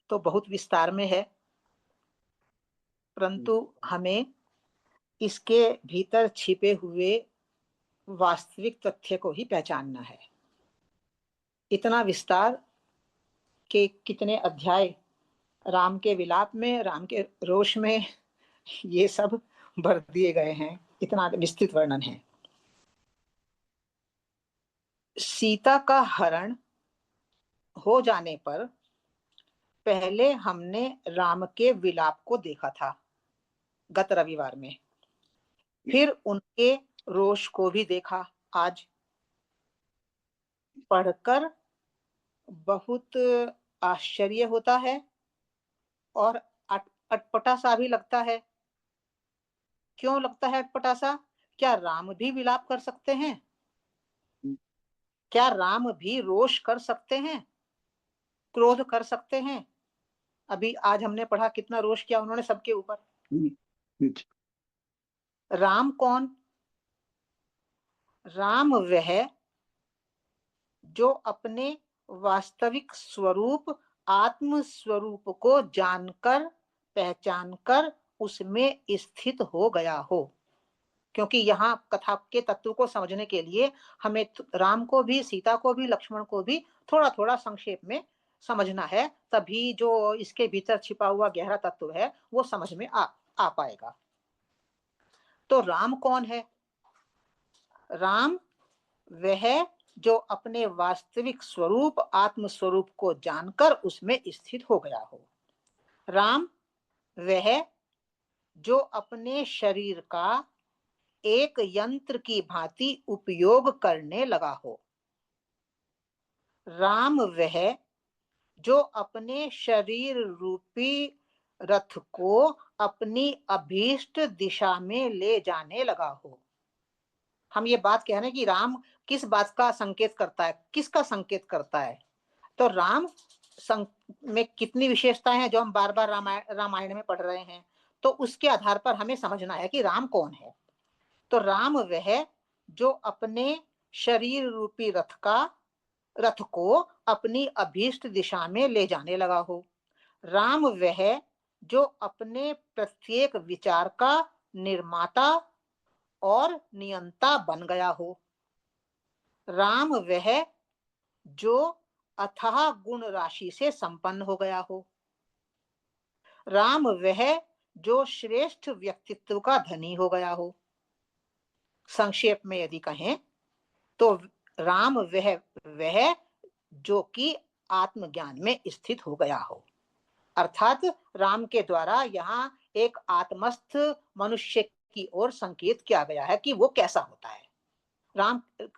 तो बहुत विस्तार में है, परंतु हम्म। हमें इसके भीतर छिपे हुए वास्तविक तथ्य को ही पहचानना है। इतना विस्तार के कितने अध्याय राम के विलाप में, राम के रोष में ये सब भर दिए गए हैं, इतना विस्तृत वर्णन है। सीता का हरण हो जाने पर पहले हमने राम के विलाप को देखा था गत रविवार में, फिर उनके रोष को भी देखा आज। पढ़कर बहुत आश्चर्य होता है और अटपटा सा भी लगता है। क्यों लगता है अटपटा सा? क्या राम भी विलाप कर सकते हैं? क्या राम भी रोष कर सकते हैं, क्रोध कर सकते हैं? अभी आज हमने पढ़ा कितना रोष किया उन्होंने सबके ऊपर। राम कौन? राम वह जो अपने वास्तविक स्वरूप आत्म स्वरूप को जानकर पहचानकर उसमें स्थित हो गया हो। क्योंकि यहाँ कथा के तत्व को समझने के लिए हमें राम को भी, सीता को भी, लक्ष्मण को भी थोड़ा थोड़ा संक्षेप में समझना है, तभी जो इसके भीतर छिपा हुआ गहरा तत्व है वो समझ में आ पाएगा। तो राम कौन है? राम वह जो अपने वास्तविक स्वरूप आत्म स्वरूप को जानकर उसमें स्थित हो गया हो। राम वह जो अपने शरीर का एक यंत्र की भांति उपयोग करने लगा हो। राम वह जो अपने शरीर रूपी रथ को अपनी अभीष्ट दिशा में ले जाने लगा हो। हम ये बात कह रहे हैं कि राम किस बात का संकेत करता है, किसका संकेत करता है? तो राम में कितनी विशेषताएं हैं जो हम बार बार रामायण में पढ़ रहे हैं, तो उसके आधार पर हमें समझना है कि राम कौन है। तो राम वह जो अपने शरीर रूपी रथ को अपनी अभीष्ट दिशा में ले जाने लगा हो। राम वह जो अपने प्रत्येक विचार का निर्माता और नियंता बन गया हो। राम वह जो अथाह गुण राशि से संपन्न हो गया हो। राम वह जो श्रेष्ठ व्यक्तित्व का धनी हो गया हो। संक्षेप में यदि कहें तो राम वह जो कि आत्मज्ञान में स्थित हो गया हो। अर्थात राम के द्वारा यहाँ एक आत्मस्थ मनुष्य की ओर संकेत किया गया है कि वो कैसा होता है।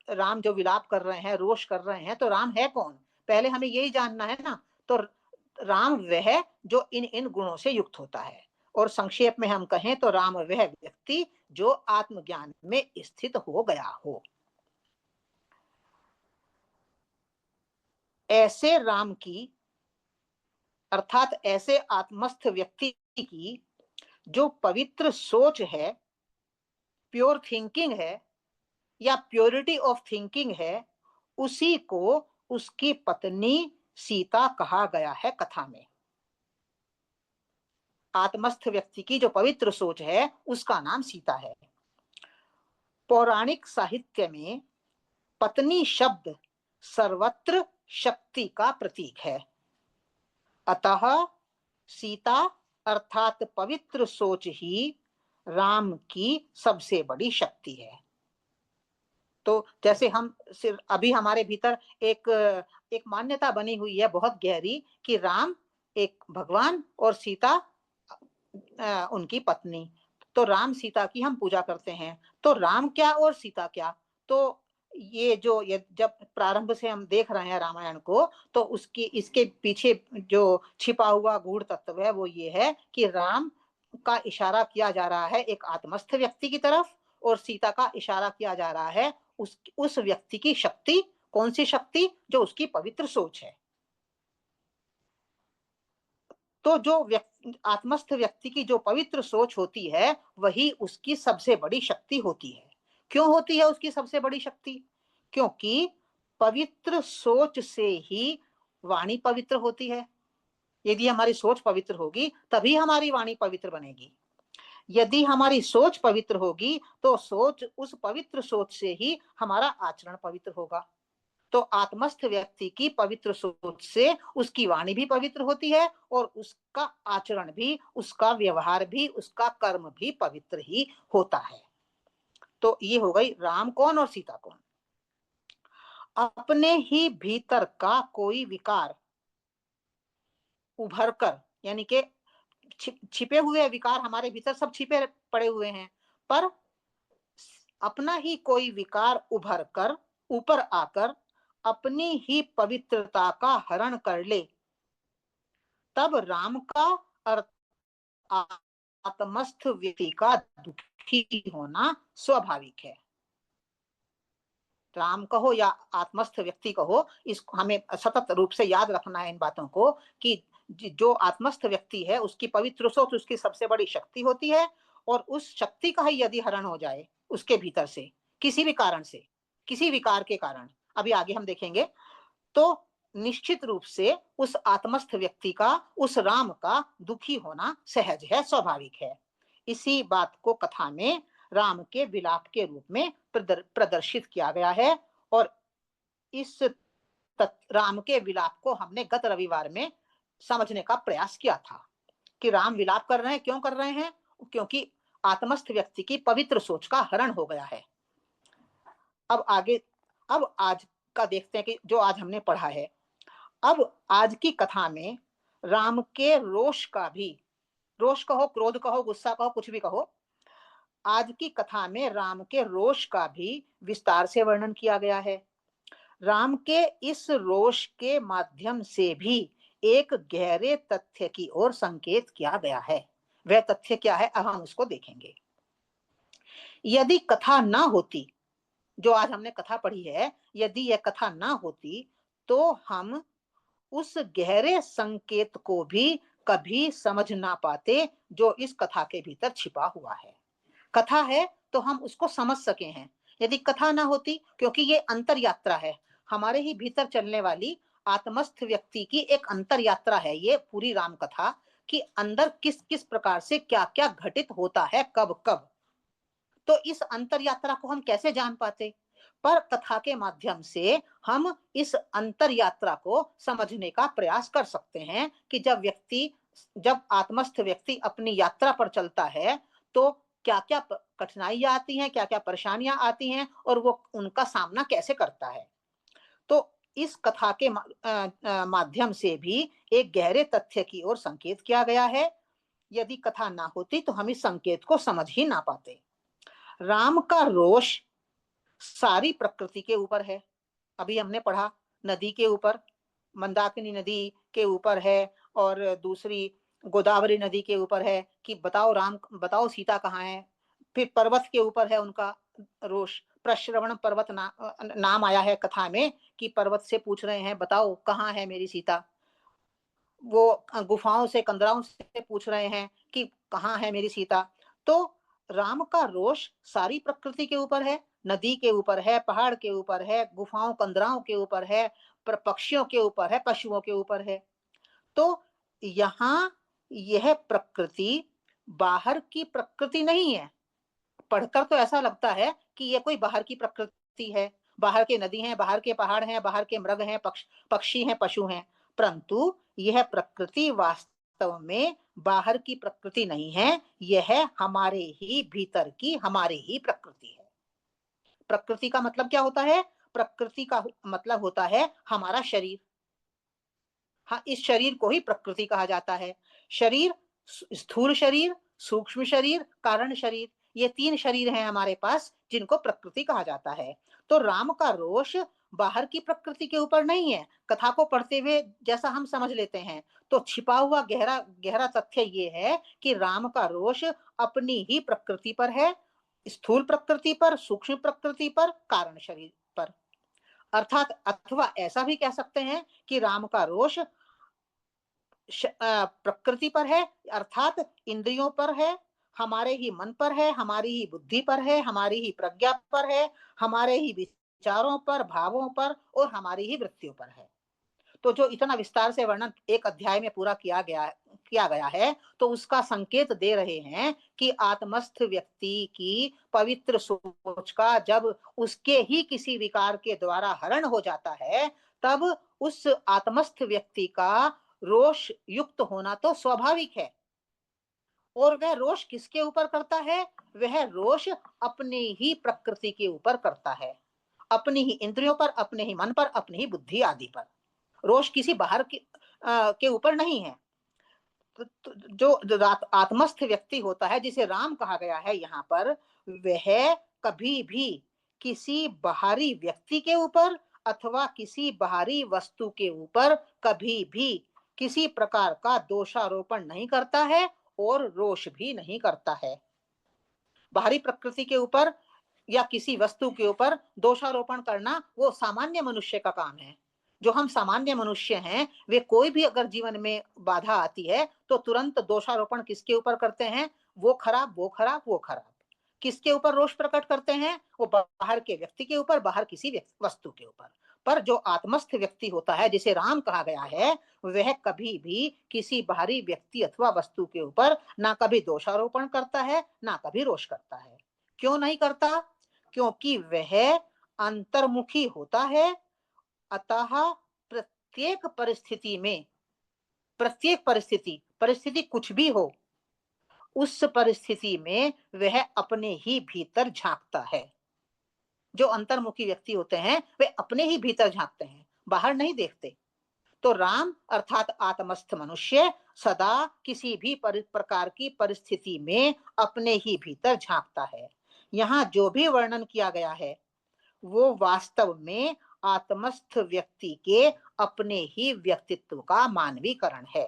राम जो विलाप कर रहे हैं, रोष कर रहे हैं, तो राम है कौन? पहले हमें यही जानना है ना। तो राम वह जो इन इन गुणों से युक्त होता है, और संक्षेप में हम कहें तो राम वह व्यक्ति जो आत्मज्ञान में स्थित हो गया हो। ऐसे राम की अर्थात ऐसे आत्मस्थ व्यक्ति की जो पवित्र सोच है, प्योर थिंकिंग है या प्योरिटी ऑफ थिंकिंग है, उसी को उसकी पत्नी सीता कहा गया है कथा में। आत्मस्थ व्यक्ति की जो पवित्र सोच है उसका नाम सीता है। पौराणिक साहित्य में पत्नी शब्द सर्वत्र शक्ति का प्रतीक है। अतः सीता अर्थात पवित्र सोच ही राम की सबसे बड़ी शक्ति है। तो जैसे हम सिर्फ अभी हमारे भीतर एक मान्यता बनी हुई है बहुत गहरी कि राम एक भगवान और सीता उनकी पत्नी। तो राम सीता की हम पूजा करते हैं। तो राम क्या और सीता क्या? तो ये जब प्रारंभ से हम देख रहे हैं रामायण को, तो इसके पीछे जो छिपा हुआ गूढ़ तत्व है वो ये है कि राम का इशारा किया जा रहा है एक आत्मस्थ व्यक्ति की तरफ, और सीता का इशारा किया जा रहा है उस व्यक्ति की शक्ति। कौन सी शक्ति? जो उसकी पवित्र सोच है। तो जो आत्मस्थ व्यक्ति की जो पवित्र सोच होती है वही उसकी सबसे बड़ी शक्ति होती है। क्यों होती है उसकी सबसे बड़ी शक्ति? क्योंकि पवित्र सोच से ही वाणी पवित्र होती है। यदि हमारी सोच पवित्र होगी तभी हमारी वाणी पवित्र बनेगी। यदि हमारी सोच पवित्र होगी तो सोच, उस पवित्र सोच से ही हमारा आचरण पवित्र होगा। तो आत्मस्थ व्यक्ति की पवित्र सोच से उसकी वाणी भी पवित्र होती है और उसका आचरण भी, उसका व्यवहार भी, उसका कर्म भी पवित्र ही होता है। तो ये हो गई राम कौन और सीता कौन। अपने ही भीतर का कोई विकार उभर कर, यानी कि छिपे हुए विकार हमारे भीतर सब छिपे पड़े हुए हैं, पर अपना ही कोई विकार उभर कर ऊपर आकर अपनी ही पवित्रता का हरण कर ले, तब राम का अर्थ आत्मस्थ व्यक्ति का दुखी होना स्वाभाविक है। राम कहो या आत्मस्थ व्यक्ति कहो, इसको हमें सतत रूप से याद रखना है इन बातों को कि जो आत्मस्थ व्यक्ति है उसकी पवित्र सोच उसकी सबसे बड़ी शक्ति होती है, और उस शक्ति का ही यदि हरण हो जाए उसके भीतर से किसी भी कारण से, किसी विकार के कारण, अभी आगे हम देखेंगे, तो निश्चित रूप से उस आत्मस्थ व्यक्ति का, उस राम का दुखी होना सहज है, स्वाभाविक है। इसी बात को कथा में राम के विलाप के रूप में प्रदर्शित किया गया है, और इस राम के विलाप को हमने गत रविवार में समझने का प्रयास किया था कि राम विलाप कर रहे हैं, क्यों कर रहे हैं, क्योंकि आत्मस्थ व्यक्ति की पवित्र सोच का हरण हो गया है। अब आगे, अब आज का देखते हैं कि जो आज हमने पढ़ा है। अब आज की कथा में राम के रोष का भी, रोष कहो, क्रोध कहो, गुस्सा कहो, कुछ भी कहो, आज की कथा में राम के रोष का भी विस्तार से वर्णन किया गया है। राम के इस रोष के माध्यम से भी एक गहरे तथ्य की ओर संकेत किया गया है। वह तथ्य क्या है, अब हम उसको देखेंगे। यदि कथा ना होती, जो आज हमने कथा पढ़ी है, यदि यह कथा ना होती तो हम उस गहरे संकेत को भी कभी समझ ना पाते जो इस कथा के भीतर छिपा हुआ है। कथा है तो हम उसको समझ सके हैं। यदि कथा ना होती, क्योंकि ये अंतर यात्रा है, हमारे ही भीतर चलने वाली आत्मस्थ व्यक्ति की एक अंतर यात्रा है ये पूरी राम कथा, कि अंदर किस किस प्रकार से क्या क्या घटित होता है, कब कब। तो इस अंतर यात्रा को हम कैसे जान पाते, पर कथा के माध्यम से हम इस अंतर यात्रा को समझने का प्रयास कर सकते हैं कि जब आत्मस्थ व्यक्ति अपनी यात्रा पर चलता है तो क्या क्या कठिनाइयां आती हैं, क्या क्या परेशानियां आती हैं, और वो उनका सामना कैसे करता है। तो इस कथा के माध्यम से भी एक गहरे तथ्य की ओर संकेत किया गया है। यदि कथा ना होती तो हम इस संकेत को समझ ही ना पाते। राम का रोष सारी प्रकृति के ऊपर है। अभी हमने पढ़ा नदी के ऊपर, मंदाकिनी नदी के ऊपर है, और दूसरी गोदावरी नदी के ऊपर है कि बताओ राम, बताओ सीता कहाँ है। फिर पर्वत के ऊपर है उनका रोष, प्रश्रवण पर्वत नाम आया है कथा में कि पर्वत से पूछ रहे हैं बताओ कहाँ है मेरी सीता। वो गुफाओं से, कंदराओं से पूछ रहे हैं कि कहाँ है मेरी सीता। तो राम का रोष सारी प्रकृति के ऊपर है, नदी के ऊपर है, पहाड़ के ऊपर है, गुफाओं कंदराओं के ऊपर है, पक्षियों के ऊपर है, पशुओं के ऊपर है। तो यहाँ यह प्रकृति बाहर की प्रकृति नहीं है। पढ़कर तो ऐसा लगता है कि यह कोई बाहर की प्रकृति है, बाहर के नदी हैं, बाहर के पहाड़ हैं, बाहर के मृग हैं, पक्षी हैं, पशु हैं, परंतु यह प्रकृति वास्तव में बाहर की प्रकृति नहीं है, यह हमारे ही भीतर की, हमारे ही प्रकृति है। प्रकृति का मतलब क्या होता है, प्रकृति का मतलब होता है हमारा शरीर। हाँ, इस शरीर को ही प्रकृति कहा जाता है। शरीर, स्थूल शरीर, सूक्ष्म शरीर, कारण शरीर, ये तीन शरीर हैं हमारे पास जिनको प्रकृति कहा जाता है। तो राम का रोष बाहर की प्रकृति के ऊपर नहीं है। कथा को पढ़ते हुए जैसा हम समझ लेते हैं, तो छिपा हुआ गहरा गहरा तथ्य ये है कि राम का रोष अपनी ही प्रकृति पर है, स्थूल प्रकृति पर, सूक्ष्म प्रकृति पर, कारण शरीर पर। अर्थात अथवा ऐसा भी कह सकते हैं कि राम का रोष प्रकृति पर है, अर्थात इंद्रियों पर है, हमारे ही मन पर है, हमारी ही बुद्धि पर है, हमारी ही प्रज्ञा पर है, हमारे ही विचारों पर, भावों पर, और हमारी ही वृत्तियों पर है। तो जो इतना विस्तार से वर्णन एक अध्याय में पूरा किया गया है, तो उसका संकेत दे रहे हैं कि आत्मस्थ व्यक्ति की पवित्र सोच का जब उसके ही किसी विकार के द्वारा हरण हो जाता है, तब उस आत्मस्थ व्यक्ति का रोष युक्त होना तो स्वाभाविक है। और वह रोष किसके ऊपर करता है? वह रोष अपने ही प्रकृति के ऊपर करता है, अपनी ही इंद्रियों पर, अपने ही मन पर, अपनी ही बुद्धि आदि पर। रोष किसी बाहर के ऊपर नहीं है। जो आत्मस्थ व्यक्ति होता है, जिसे राम कहा गया है यहाँ पर, वह कभी भी किसी बाहरी व्यक्ति के ऊपर अथवा किसी बाहरी वस्तु के ऊपर कभी भी किसी प्रकार का दोषारोपण नहीं करता है और रोष भी नहीं करता है। बाहरी प्रकृति के ऊपर या किसी वस्तु के ऊपर दोषारोपण करना वो सामान्य मनुष्य का काम है। जो हम सामान्य मनुष्य हैं, वे कोई भी अगर जीवन में बाधा आती है तो तुरंत दोषारोपण किसके ऊपर करते हैं? वो खराब, वो खराब, वो खराब। किसके ऊपर रोष प्रकट करते हैं? वो बाहर के व्यक्ति के ऊपर, बाहर किसी वस्तु के ऊपर। पर जो आत्मस्थ व्यक्ति होता है, जिसे राम कहा गया है, वह कभी भी किसी बाहरी व्यक्ति अथवा वस्तु के ऊपर ना कभी दोषारोपण करता है, ना कभी रोष करता है। क्यों नहीं करता? क्योंकि वह अंतर्मुखी होता है। अतः प्रत्येक परिस्थिति में, प्रत्येक परिस्थिति कुछ भी हो, उस परिस्थिति में वह अपने ही भीतर झांकता है। जो अंतर्मुखी व्यक्ति होते हैं, वे अपने ही भीतर झांकते हैं, बाहर नहीं देखते। तो राम अर्थात आत्मस्थ मनुष्य सदा किसी भी प्रकार की परिस्थिति में अपने ही भीतर झांकता है। यहाँ जो भी वर्णन किया गया है वो वास्तव में आत्मस्थ व्यक्ति के अपने ही व्यक्तित्व का मानवीकरण है।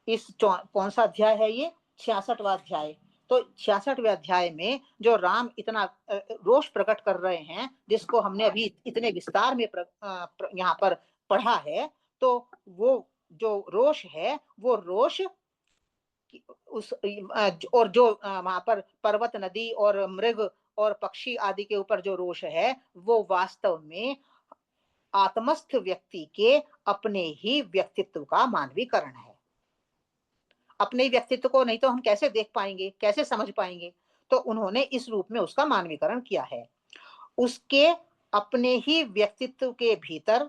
इस कौन सा अध्याय है ये? 66वां अध्याय। तो 66वें अध्याय में जो राम इतना रोष प्रकट कर रहे हैं, जिसको हमने अभी इतने विस्तार में यहाँ पर पढ़ा है, तो वो जो रोष है, वो रोष उस और जो वहां पर पर्वत, नदी और मृग और पक्षी आदि के ऊपर जो रोष है, वो वास्तव में आत्मस्थ व्यक्ति के अपने ही व्यक्तित्व का मानवीकरण है। अपने व्यक्तित्व को नहीं तो हम कैसे देख पाएंगे, कैसे समझ पाएंगे? तो उन्होंने इस रूप में उसका मानवीकरण किया है। उसके अपने ही व्यक्तित्व के भीतर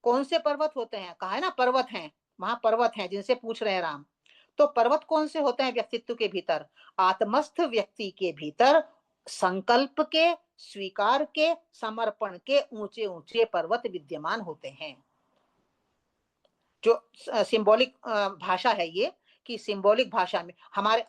कौन से पर्वत होते हैं? कहा है ना पर्वत हैं, वहां पर्वत हैं जिनसे पूछ रहे हैं राम। तो पर्वत कौन से होते हैं व्यक्तित्व के भीतर? आत्मस्थ व्यक्ति के भीतर संकल्प के, स्वीकार के, समर्पण के ऊंचे ऊंचे पर्वत विद्यमान होते हैं। जो सिंबॉलिक भाषा है ये, कि सिंबॉलिक भाषा में हमारे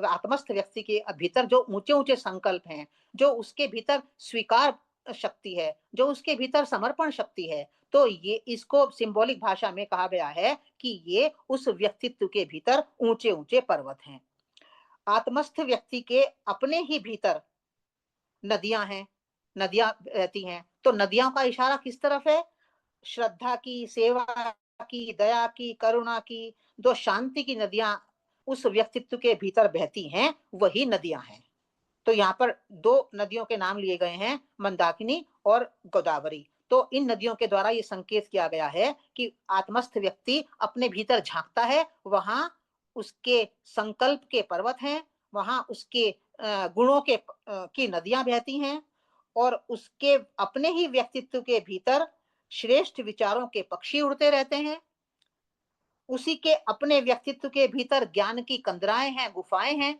आत्मस्थ व्यक्ति के भीतर जो ऊंचे ऊंचे संकल्प हैं, जो उसके भीतर स्वीकार शक्ति है, जो उसके भीतर समर्पण शक्ति है, तो ये इसको सिंबॉलिक भाषा में कहा गया है कि ये उस व्यक्तित्व के भीतर ऊंचे ऊंचे पर्वत हैं। आत्मस्थ व्यक्ति के अपने ही भीतर नदियां हैं, नदियां रहती हैं। तो नदियों का इशारा किस तरफ है? श्रद्धा की, सेवा की, दया की, करुणा की, जो शांति की नदियां उस व्यक्तित्व के भीतर बहती हैं, वही नदियां हैं। तो यहाँ पर दो नदियों के नाम लिए गए हैं, मंदाकिनी और गोदावरी। तो इन नदियों के द्वारा ये संकेत किया गया है कि आत्मस्थ व्यक्ति अपने भीतर झांकता है, वहां उसके संकल्प के पर्वत हैं, वहां उसके गुणों की नदियां बहती हैं, और उसके अपने ही व्यक्तित्व के भीतर श्रेष्ठ विचारों के पक्षी उड़ते रहते हैं। उसी के अपने व्यक्तित्व के भीतर ज्ञान की कंदराएं हैं, गुफाएं हैं।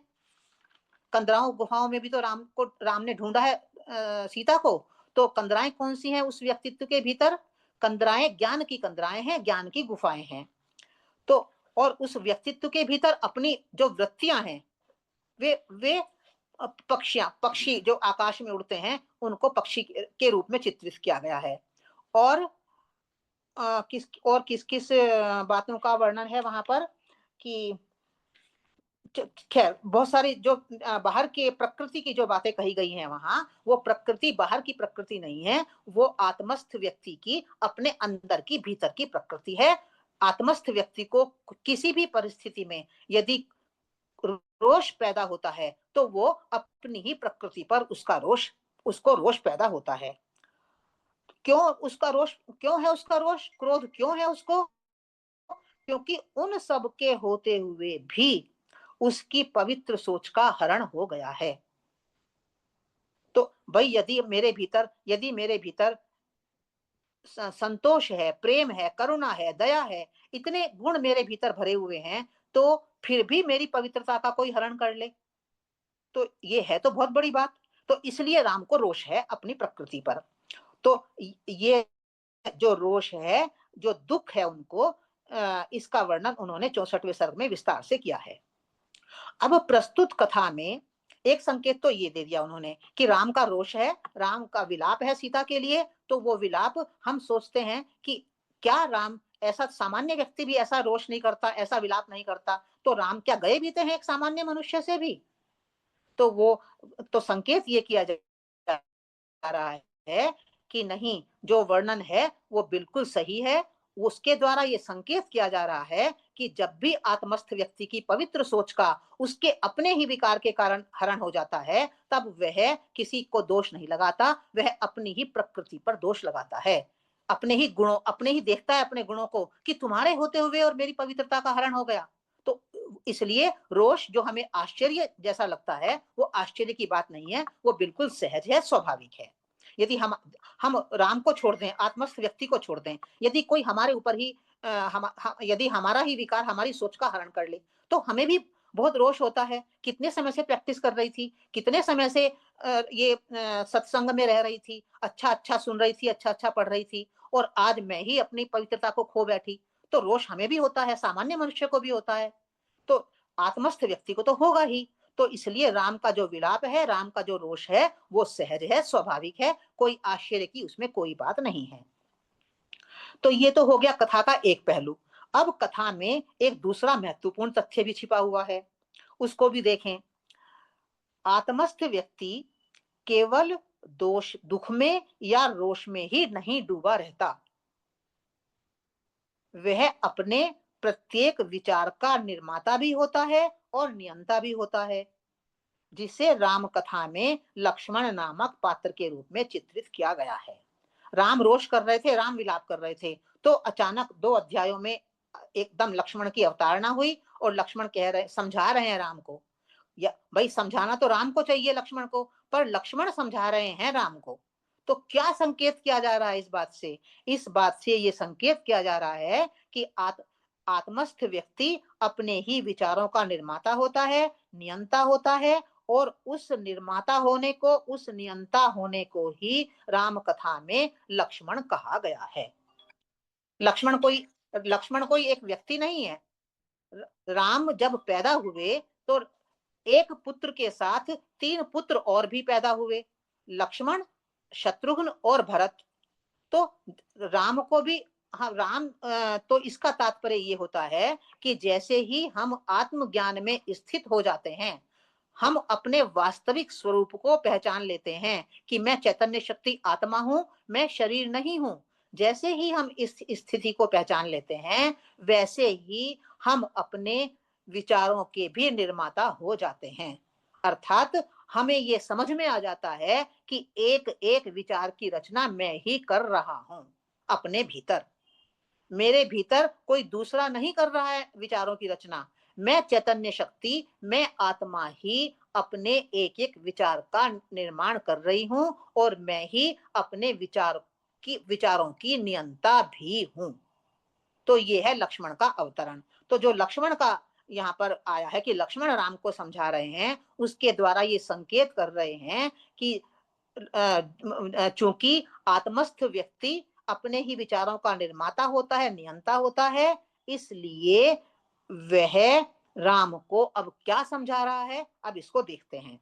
कंदराओं गुफाओं में भी तो राम ने ढूंढा है सीता को। तो कंदराएं कौन सी हैं उस व्यक्तित्व के भीतर? कंदराएं ज्ञान की कंदराएं हैं, ज्ञान की गुफाएं हैं। तो और उस व्यक्तित्व के भीतर अपनी जो वृत्तियां हैं, वे पक्षी जो आकाश में उड़ते हैं, उनको पक्षी के रूप में चित्रित किया गया है। और किस किस बातों का वर्णन है वहां पर कि खैर बहुत सारी जो बाहर के प्रकृति की जो बातें कही गई हैं वहां, वो प्रकृति बाहर की प्रकृति नहीं है, वो आत्मस्थ व्यक्ति की अपने अंदर की, भीतर की प्रकृति है। आत्मस्थ व्यक्ति को किसी भी परिस्थिति में यदि रोष पैदा होता है तो वो अपनी ही प्रकृति पर उसको रोष पैदा होता है। क्यों उसका रोष, क्यों है उसका रोष, क्रोध क्यों है उसको? क्योंकि उन सब के होते हुए भी उसकी पवित्र सोच का हरण हो गया है। तो भाई यदि मेरे भीतर संतोष है, प्रेम है, करुणा है, दया है, इतने गुण मेरे भीतर भरे हुए हैं, तो फिर भी मेरी पवित्रता का कोई हरण कर ले, तो ये है तो बहुत बड़ी बात। तो इसलिए राम को रोष है अपनी प्रकृति पर। तो ये जो रोष है, जो दुख है उनको, इसका वर्णन उन्होंने 64वें सर्ग में विस्तार से किया है। अब प्रस्तुत कथा में एक संकेत तो ये दे दिया उन्होंने कि राम का रोष है, राम का विलाप है सीता के लिए। तो वो विलाप हम सोचते हैं कि क्या राम, ऐसा सामान्य व्यक्ति भी ऐसा रोष नहीं करता, ऐसा विलाप नहीं करता? तो राम क्या गए बीते हैं एक सामान्य मनुष्य से भी? तो वो, तो संकेत ये किया जा रहा है कि नहीं, जो वर्णन है वो बिल्कुल सही है। उसके द्वारा ये संकेत किया जा रहा है कि जब भी आत्मस्थ व्यक्ति की पवित्र सोच का उसके अपने ही विकार के कारण हरण हो जाता है, तब वह किसी को दोष नहीं लगाता, वह अपनी ही प्रकृति पर दोष लगाता है, अपने ही गुणों, अपने ही देखता है अपने गुणों को कि तुम्हारे होते हुए और मेरी पवित्रता का हरण हो गया। तो इसलिए रोष जो हमें आश्चर्य जैसा लगता है, वो आश्चर्य की बात नहीं है, वो बिल्कुल सहज है, स्वाभाविक है। यदि हम राम को छोड़ दें, आत्मस्थ व्यक्ति को छोड़ दें, यदि कोई हमारे ऊपर ही यदि हमारा ही विकार हमारी सोच का हरण कर ले, तो हमें भी बहुत रोष होता है। कितने समय से प्रैक्टिस कर रही थी, कितने समय से ये सत्संग में रह रही थी, अच्छा अच्छा सुन रही थी, अच्छा अच्छा पढ़ रही थी, और आज मैं ही अपनी पवित्रता को खो बैठी। तो रोष हमें भी होता है, सामान्य मनुष्य को भी होता है, तो आत्मस्थ व्यक्ति को तो होगा ही। तो इसलिए राम का जो विलाप है, राम का जो रोष है, वो सहज है, स्वाभाविक है, कोई आश्चर्य की उसमें कोई बात नहीं है। तो ये तो हो गया कथा का एक पहलू। अब कथा में एक दूसरा महत्वपूर्ण तथ्य भी छिपा हुआ है, उसको भी देखें। आत्मस्थ व्यक्ति केवल दोष, दुख में या रोष में ही नहीं डूबा रहता, वह अपने प्रत्येक विचार का निर्माता भी होता है और नियंता भी होता है, जिसे राम कथा में लक्ष्मण नामक पात्र के रूप में चित्रित किया गया है। राम रोष कर रहे थे, राम विलाप कर रहे थे, तो अचानक 2 अध्यायों में एकदम लक्ष्मण की अवतारणा हुई और लक्ष्मण कह रहे, समझा रहे हैं राम को। या भाई समझाना तो राम को चाहिए लक्ष्मण को, पर लक्ष्मण समझा रहे हैं राम को। तो क्या संकेत किया जा रहा है इस बात से? इस बात से ये संकेत किया जा रहा है कि आत्मस्थ व्यक्ति अपने ही विचारों का निर्माता होता है, नियंता होता है, और उस निर्माता होने को, उस नियंता होने को ही राम कथा में लक्ष्मण कहा गया है। लक्ष्मण कोई एक व्यक्ति नहीं है। राम जब पैदा हुए तो एक पुत्र के साथ 3 पुत्र और भी पैदा हुए, लक्ष्मण, शत्रुघ्न और भरत। तो राम को भी, हाँ राम, तो इसका तात्पर्य ये होता है कि जैसे ही हम आत्मज्ञान में स्थित हो जाते हैं, हम अपने वास्तविक स्वरूप को पहचान लेते हैं कि मैं चैतन्य शक्ति आत्मा हूं, मैं शरीर नहीं हूं। जैसे ही हम इस स्थिति को पहचान लेते हैं, वैसे ही हम अपने विचारों के भी निर्माता हो जाते हैं। अर्थात हमें ये समझ में आ जाता है कि एक एक विचार की रचना मैं ही कर रहा हूं अपने भीतर। मेरे भीतर कोई दूसरा नहीं कर रहा है विचारों की रचना। मैं चैतन्य शक्ति, मैं आत्मा ही अपने एक एक विचार का निर्माण कर रही हूं, और मैं ही अपने विचारों की नियंता भी हूं। तो ये है लक्ष्मण का अवतरण। तो जो लक्ष्मण का यहाँ पर आया है कि लक्ष्मण राम को समझा रहे हैं, उसके द्वारा ये संकेत कर रहे हैं कि चूंकि आत्मस्थ व्यक्ति अपने ही विचारों का निर्माता होता है, नियंता होता है, इसलिए वह राम को अब क्या समझा रहा है, अब इसको देखते हैं।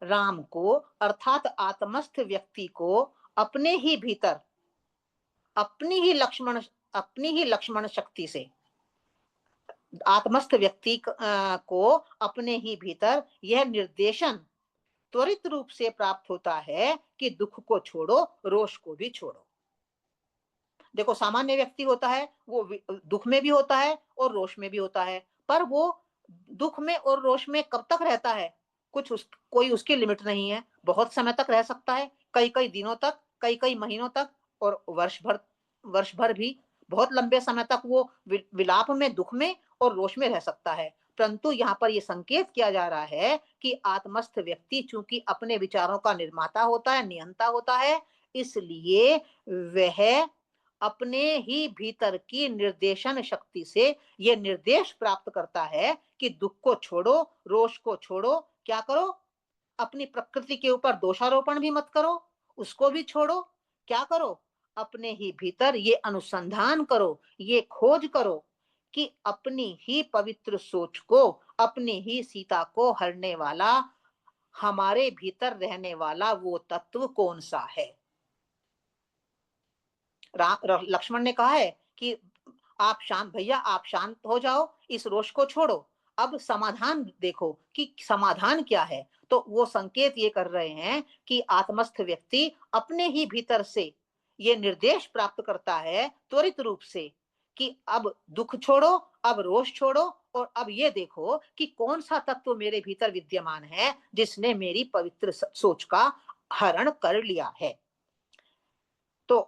राम को अर्थात आत्मस्थ व्यक्ति को अपने ही भीतर, अपनी ही लक्ष्मण शक्ति से, आत्मस्थ व्यक्ति को अपने ही भीतर यह निर्देशन त्वरित रूप से प्राप्त होता है कि दुख को छोड़ो, रोष को भी छोड़ो। देखो सामान्य व्यक्ति होता है, वो दुख में भी होता है और रोष में भी होता है, पर वो दुख में और रोष में कब तक रहता है, कोई उसकी लिमिट नहीं है। बहुत समय तक रह सकता है, कई कई दिनों तक, कई कई महीनों तक और वर्ष भर भी बहुत लंबे समय तक वो विलाप में, दुख में और रोष में रह सकता है। परंतु यहाँ पर ये संकेत किया जा रहा है कि आत्मस्थ व्यक्ति चूंकि अपने विचारों का निर्माता होता है, नियंता होता है, इसलिए वह अपने ही भीतर की निर्देशन शक्ति से ये निर्देश प्राप्त करता है कि दुख को छोड़ो, रोष को छोड़ो, क्या करो, अपनी प्रकृति के ऊपर दोषारोपण भी मत करो, उसको भी छोड़ो, क्या करो, अपने ही भीतर ये अनुसंधान करो, ये खोज करो कि अपनी ही पवित्र सोच को, अपनी ही सीता को हरने वाला, हमारे भीतर रहने वाला वो तत्व कौन सा है। लक्ष्मण ने कहा है कि आप शांत, भैया आप शांत हो जाओ, इस रोष को छोड़ो, अब समाधान देखो कि समाधान क्या है। तो वो संकेत ये कर रहे हैं कि आत्मस्थ व्यक्ति अपने ही भीतर से ये निर्देश प्राप्त करता है त्वरित रूप से कि अब दुख छोड़ो, अब रोष छोड़ो, और अब ये देखो कि कौन सा तत्व मेरे भीतर विद्यमान है जिसने मेरी पवित्र सोच का हरण कर लिया है। तो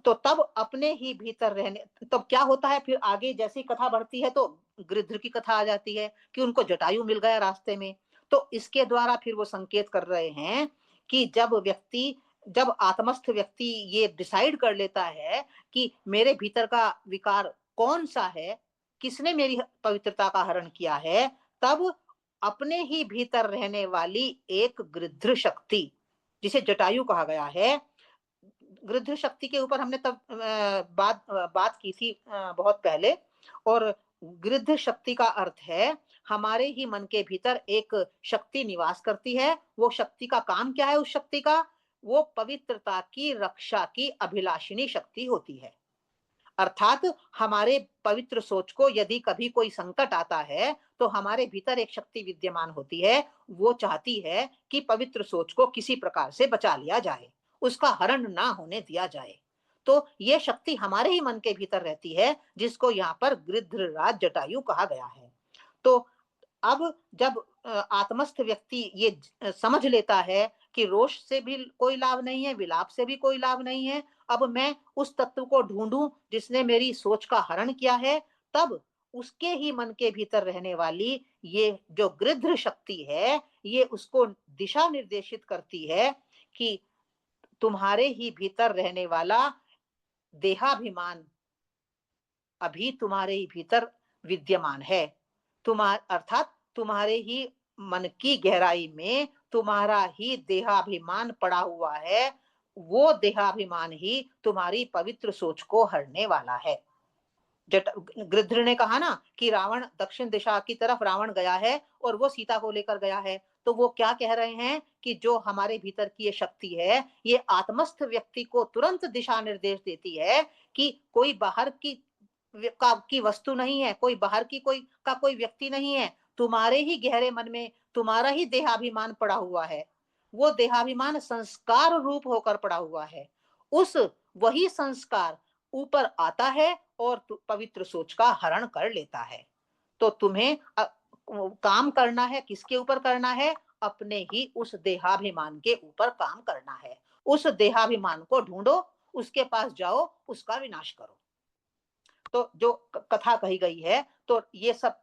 तो तब अपने ही भीतर रहने, तब क्या होता है फिर आगे जैसी कथा बढ़ती है तो गृध्र की कथा आ जाती है कि उनको जटायु मिल गया रास्ते में। तो इसके द्वारा फिर वो संकेत कर रहे हैं कि जब आत्मस्थ व्यक्ति ये डिसाइड कर लेता है कि मेरे भीतर का विकार कौन सा है, किसने मेरी पवित्रता का हरण किया है, तब अपने ही भीतर रहने वाली एक गृध्र शक्ति, जिसे जटायु कहा गया है, गृध्र शक्ति के ऊपर हमने तब बात की थी बहुत पहले। और गृध्र शक्ति का अर्थ है हमारे ही मन के भीतर एक शक्ति निवास करती है। वो शक्ति का काम क्या है? उस शक्ति का, वो पवित्रता की रक्षा की अभिलाषिनी शक्ति होती है। अर्थात हमारे पवित्र सोच को यदि कभी कोई संकट आता है तो हमारे भीतर एक शक्ति विद्यमान होती है, वो चाहती है कि पवित्र सोच को किसी प्रकार से बचा लिया जाए, उसका हरण ना होने दिया जाए। तो ये शक्ति हमारे ही मन के भीतर रहती है, जिसको यहाँ पर गृध्रराज जटायु कहा गया है। तो अब जब आत्मस्थ व्यक्ति ये समझ लेता है कि रोष से भी कोई लाभ नहीं है, विलाप से भी कोई लाभ नहीं है, अब मैं उस तत्व को ढूंढूं जिसने मेरी सोच का हरण किया है, तब उसके ही मन के भीतर रहने वाली ये जो गृध्र शक्ति है, ये उसको दिशा निर्देशित करती है कि तुम्हारे ही भीतर रहने वाला देहाभिमान अभी तुम्हारे ही भीतर विद्यमान है। अर्थात तुम्हारे ही मन की गहराई में तुम्हारा ही देहाभिमान पड़ा हुआ है, वो देहाभिमान ही तुम्हारी पवित्र सोच को हरने वाला है। गृध्र ने कहा ना कि रावण दक्षिण दिशा की तरफ रावण गया है और वो सीता को लेकर गया है। तो वो क्या कह रहे हैं कि जो हमारे भीतर की ये शक्ति है, ये आत्मस्थ व्यक्ति को तुरंत दिशा निर्देश देती है कि कोई बाहर की वस्तु नहीं है, कोई बाहर की कोई व्यक्ति नहीं है, तुम्हारे ही गहरे मन में तुम्हारा ही देहाभिमान पड़ा हुआ है। वो देहाभिमान संस्कार रूप होकर पड़ा हुआ है, उस वही संस्कार ऊपर आता है और पवित्र सोच का हरण कर लेता है। तो तुम्हें काम करना है, किसके ऊपर करना है? अपने ही उस देहाभिमान के ऊपर काम करना है। उस देहाभिमान को ढूंढो, उसके पास जाओ, उसका विनाश करो। तो जो कथा कही गई है, तो ये सब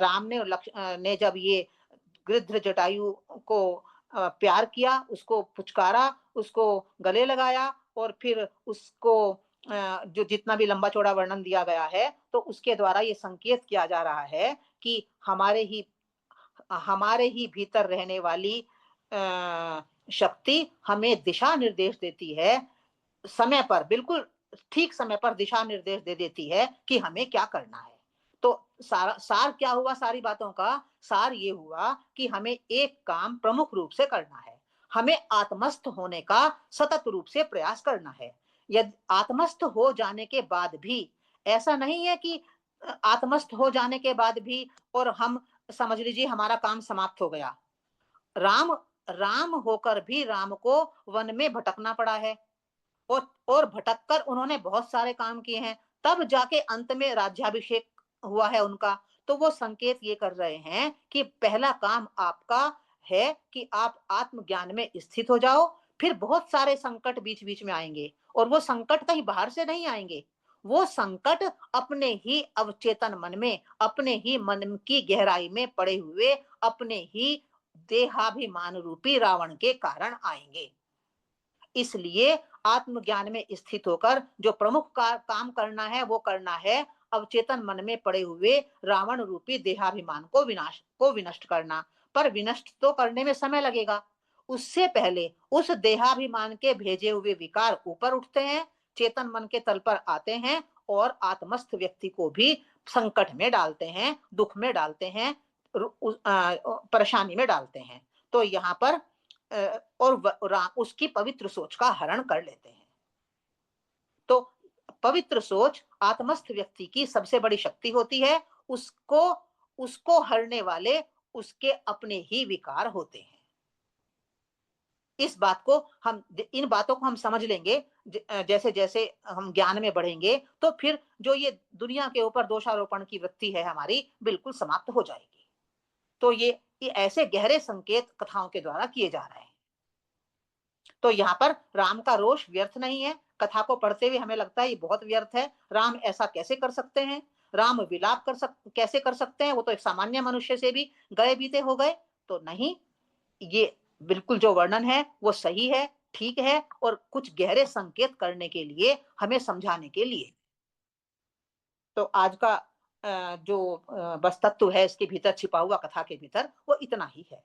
राम ने जब ये गृध्र जटायु को प्यार किया, उसको पुचकारा, उसको गले लगाया, और फिर उसको जो जितना भी लंबा चौड़ा वर्णन दिया गया है, तो उसके द्वारा ये संकेत किया जा रहा है कि हमारे ही भीतर रहने वाली शक्ति हमें दिशा निर्देश देती है, समय पर, बिल्कुल ठीक समय पर दिशा निर्देश दे देती है कि हमें क्या करना है। तो सार क्या हुआ? सारी बातों का सार ये हुआ कि हमें एक काम प्रमुख रूप से करना है, हमें आत्मस्थ होने का सतत रूप से प्रयास करना है। यदि आत्मस्थ हो जाने के बाद भी, ऐसा नहीं है कि आत्मस्थ हो जाने के बाद भी और हम समझ लीजिए हमारा काम समाप्त हो गया। राम होकर भी राम को वन में भटकना पड़ा है, और भटककर उन्होंने बहुत सारे काम किए हैं, तब जाके अंत में राज्याभिषेक हुआ है उनका। तो वो संकेत ये कर रहे हैं कि पहला काम आपका है कि आप आत्मज्ञान में स्थित हो जाओ, फिर बहुत सारे संकट बीच बीच में आएंगे, और वो संकट कहीं बाहर से नहीं आएंगे, वो संकट अपने ही अवचेतन मन में, अपने ही मन की गहराई में पड़े हुए अपने ही देहाभिमान रूपी रावण के कारण आएंगे। इसलिए आत्मज्ञान में स्थित होकर जो प्रमुख काम करना है वो करना है अवचेतन मन में पड़े हुए रावण रूपी देहाभिमान को विनष्ट करना। पर विनष्ट तो करने में समय लगेगा, उससे पहले उस देहाभिमान के भेजे हुए विकार ऊपर उठते हैं, चेतन मन के तल पर आते हैं और आत्मस्थ व्यक्ति को भी संकट में डालते हैं, दुख में डालते हैं, परेशानी में डालते हैं। तो यहाँ पर और उसकी पवित्र सोच का हरण कर लेते हैं। तो पवित्र सोच आत्मस्थ व्यक्ति की सबसे बड़ी शक्ति होती है, उसको उसको हरने वाले उसके अपने ही विकार होते हैं। इस बात को हम इन बातों को हम समझ लेंगे, जैसे जैसे हम ज्ञान में बढ़ेंगे तो फिर जो ये दुनिया के ऊपर दोषारोपण की वृत्ति है हमारी बिल्कुल समाप्त हो जाएगी। तो ये ऐसे गहरे संकेत कथाओं के द्वारा किए जा रहे हैं। तो यहाँ पर राम का रोष व्यर्थ नहीं है। कथा को पढ़ते हुए हमें लगता है ये बहुत व्यर्थ है, राम ऐसा कैसे कर सकते हैं, राम विलाप कैसे कर सकते हैं, वो तो एक सामान्य मनुष्य से भी गए बीते हो गए। तो नहीं, ये बिल्कुल जो वर्णन है वो सही है, ठीक है, और कुछ गहरे संकेत करने के लिए, हमें समझाने के लिए। तो आज का जो बस तत्व है इसके भीतर छिपा हुआ कथा के भीतर वो इतना ही है।